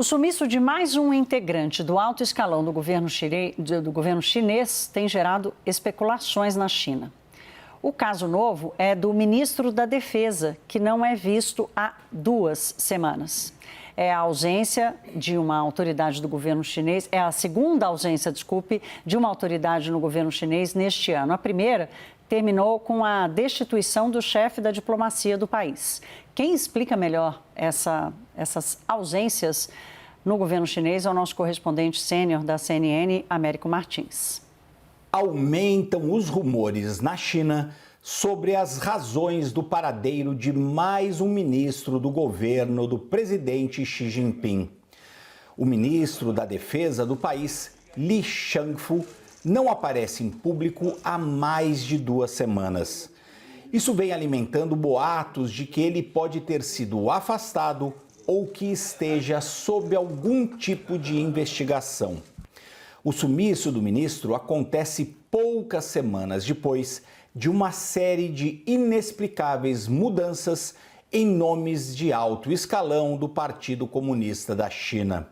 O sumiço de mais um integrante do alto escalão do governo chinês tem gerado especulações na China. O caso novo é do ministro da Defesa, que não é visto há 2 semanas. É a ausência de uma autoridade do governo chinês, é a segunda ausência, de uma autoridade no governo chinês neste ano. A primeira terminou com a destituição do chefe da diplomacia do país. Quem explica melhor essas ausências no governo chinês é o nosso correspondente sênior da CNN, Américo Martins. Aumentam os rumores na China sobre as razões do paradeiro de mais um ministro do governo do presidente Xi Jinping. O ministro da Defesa do país, Li Shangfu, não aparece em público há mais de 2 semanas. Isso vem alimentando boatos de que ele pode ter sido afastado ou que esteja sob algum tipo de investigação. O sumiço do ministro acontece poucas semanas depois de uma série de inexplicáveis mudanças em nomes de alto escalão do Partido Comunista da China.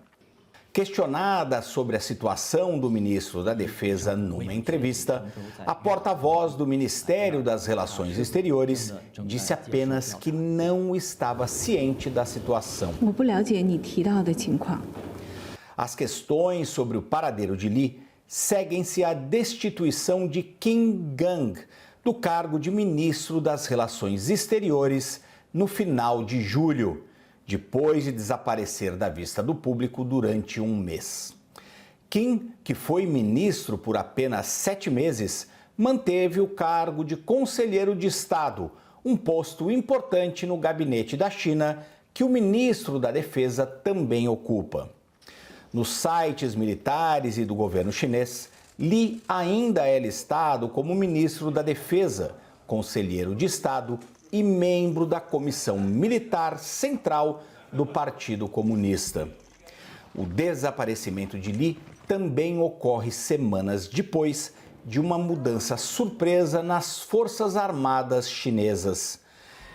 Questionada sobre a situação do ministro da Defesa numa entrevista, a porta-voz do Ministério das Relações Exteriores disse apenas que não estava ciente da situação. As questões sobre o paradeiro de Li seguem-se à destituição de Qin Gang do cargo de ministro das Relações Exteriores no final de julho, depois de desaparecer da vista do público durante 1 mês. Qin, que foi ministro por apenas 7 meses, manteve o cargo de conselheiro de Estado, um posto importante no gabinete da China, que o ministro da Defesa também ocupa. Nos sites militares e do governo chinês, Li ainda é listado como ministro da Defesa, conselheiro de Estado e membro da Comissão Militar Central do Partido Comunista. O desaparecimento de Li também ocorre semanas depois de uma mudança surpresa nas Forças Armadas chinesas.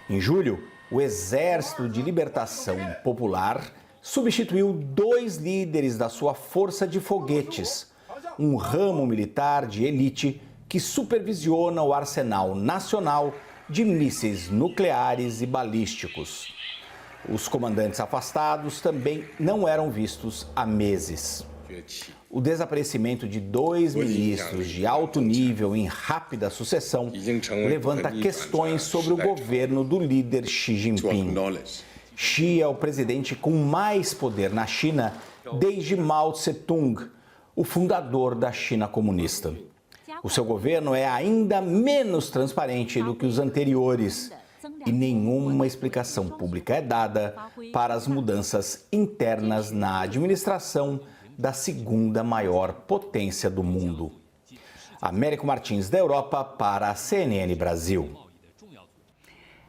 Em julho, o Exército de Libertação Popular substituiu 2 líderes da sua Força de Foguetes, um ramo militar de elite que supervisiona o arsenal nacional de mísseis nucleares e balísticos. Os comandantes afastados também não eram vistos há meses. O desaparecimento de 2 ministros de alto nível em rápida sucessão levanta questões sobre o governo do líder Xi Jinping. Xi é o presidente com mais poder na China desde Mao Tse-tung, o fundador da China comunista. O seu governo é ainda menos transparente do que os anteriores e nenhuma explicação pública é dada para as mudanças internas na administração da segunda maior potência do mundo. Américo Martins, da Europa, para a CNN Brasil.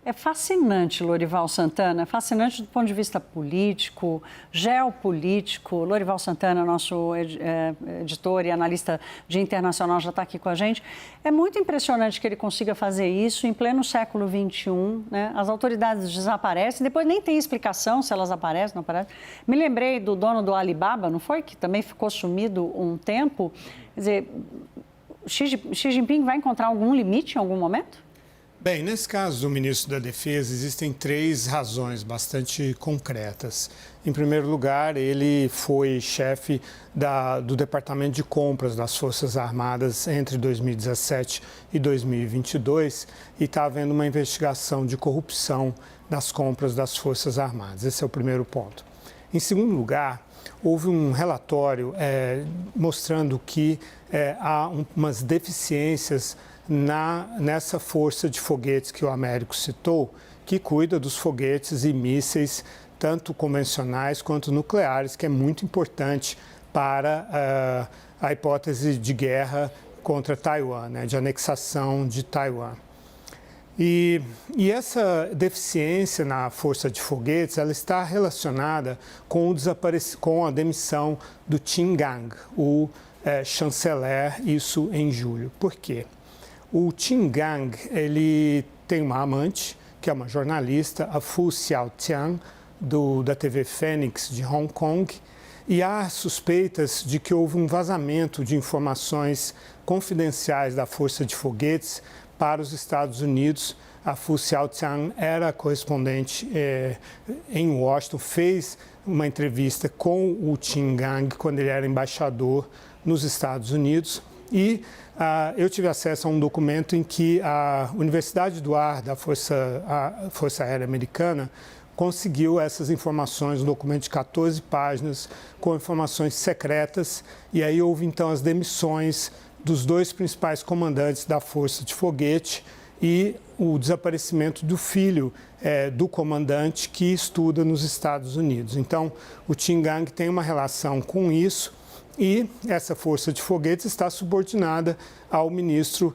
É fascinante, Lorival Santana, é fascinante do ponto de vista político, geopolítico. Lorival Santana, nosso editor e analista de internacional, já está aqui com a gente. É muito impressionante que ele consiga fazer isso em pleno século XXI, né? As autoridades desaparecem, depois nem tem explicação se elas aparecem, não aparecem. Me lembrei do dono do Alibaba, não foi? Que também ficou sumido um tempo. Quer dizer, Xi Jinping vai encontrar algum limite em algum momento? Bem, nesse caso do ministro da Defesa, existem 3 razões bastante concretas. Em primeiro lugar, ele foi chefe do Departamento de Compras das Forças Armadas entre 2017 e 2022 e está havendo uma investigação de corrupção das compras das Forças Armadas. Esse é o primeiro ponto. Em segundo lugar, houve um relatório mostrando que há umas deficiências nessa força de foguetes que o Américo citou, que cuida dos foguetes e mísseis, tanto convencionais quanto nucleares, que é muito importante para a hipótese de guerra contra Taiwan, né, de anexação de Taiwan. E essa deficiência na força de foguetes, ela está relacionada com a demissão do Qin Gang, o chanceler, isso em julho. Por quê? O Qin Gang, ele tem uma amante, que é uma jornalista, a Fu Xiaotian, da TV Fênix de Hong Kong, e há suspeitas de que houve um vazamento de informações confidenciais da Força de Foguetes para os Estados Unidos. A Fu Xiaotian era correspondente em Washington, fez uma entrevista com o Qin Gang quando ele era embaixador nos Estados Unidos, e eu tive acesso a um documento em que a Universidade do Ar da Força Aérea Americana conseguiu essas informações, um documento de 14 páginas com informações secretas, e aí houve então as demissões dos 2 principais comandantes da Força de Foguete e o desaparecimento do filho do comandante que estuda nos Estados Unidos. Então, o Qin Gang tem uma relação com isso, e essa Força de Foguetes está subordinada ao ministro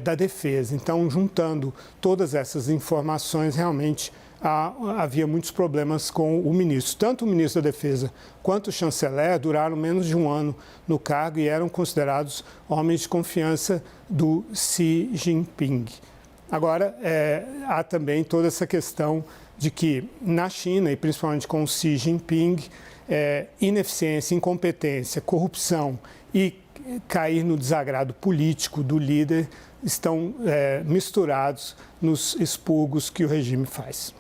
da Defesa. Então, juntando todas essas informações, realmente havia muitos problemas com o ministro. Tanto o ministro da Defesa quanto o chanceler duraram menos de um ano no cargo e eram considerados homens de confiança do Xi Jinping. Agora, há também toda essa questão de que na China, e principalmente com o Xi Jinping, ineficiência, incompetência, corrupção e cair no desagrado político do líder estão misturados nos expurgos que o regime faz.